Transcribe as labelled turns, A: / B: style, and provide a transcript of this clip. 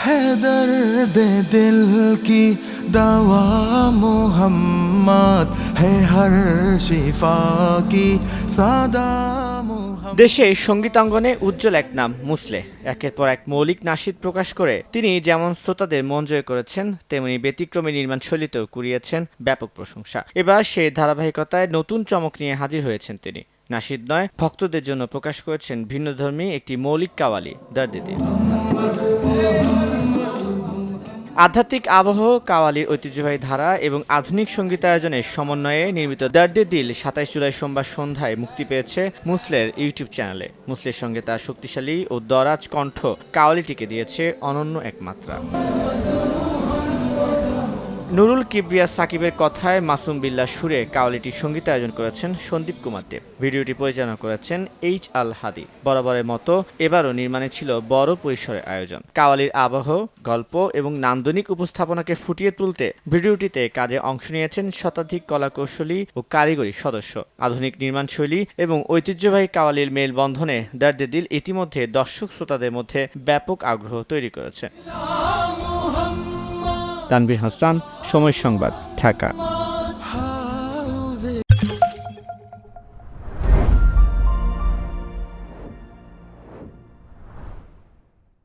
A: है दर्द दिल की दवा मोहम्मद है हर शिफा की सादा मोहम्मद।
B: দেশে সঙ্গীতাঙ্গনে উজ্জ্বল এক নাম মুসলে। একের পর এক মৌলিক নাশিদ প্রকাশ করে তিনি যেমন শ্রোতাদের মন জয় করেছেন, তেমনি ব্যতিক্রমী নির্মাণশৈলীতেও কুড়িয়েছেন ব্যাপক প্রশংসা। এবার সেই ধারাবাহিকতায় নতুন চমক নিয়ে হাজির হয়েছেন তিনি। নাশিদ নয়, ভক্তদের জন্য প্রকাশ করেছেন ভিন্নধর্মী একটি মৌলিক কাওয়ালি দর্দে দিল। আধ্যাত্মিক আবহ, কাওয়ালির ঐতিহ্যবাহী ধারা এবং আধুনিক সঙ্গীতায়োজনের সমন্বয়ে নির্মিত দর্দে দিল ২৭ জুলাই সোমবার সন্ধ্যায় মুক্তি পেয়েছে মুসলের ইউটিউব চ্যানেলে। মুসলের সঙ্গে তার শক্তিশালী ও দরাজ কণ্ঠ কাওয়ালিটিকে দিয়েছে অনন্য এক মাত্রা। নুরুল কিবরিয়া সাকিবের কথায় মাসুম বিল্লাহ সুরে কাওয়ালিটির সঙ্গীতায়োজন করেছেন সন্দীপ কুমার দেব। ভিডিওটি পরিচালনা করেছেন এইচ আল হাদি। বরাবরের মতো এবারও নির্মাণে ছিল বড় পরিসরের আয়োজন। কাওয়ালির আবহ, গল্প এবং নান্দনিক উপস্থাপনাকে ফুটিয়ে তুলতে ভিডিওটিতে কাজে অংশ নিয়েছেন শতাধিক কলাকৌশলী ও কারিগরি সদস্য। আধুনিক নির্মাণশৈলী এবং ঐতিহ্যবাহী কাওয়ালির মেলবন্ধনে দর্দে দিল ইতিমধ্যে দর্শক শ্রোতাদের মধ্যে ব্যাপক আগ্রহ তৈরি করেছে। তানভীর হাসান, সময় সংবাদ, ঢাকা।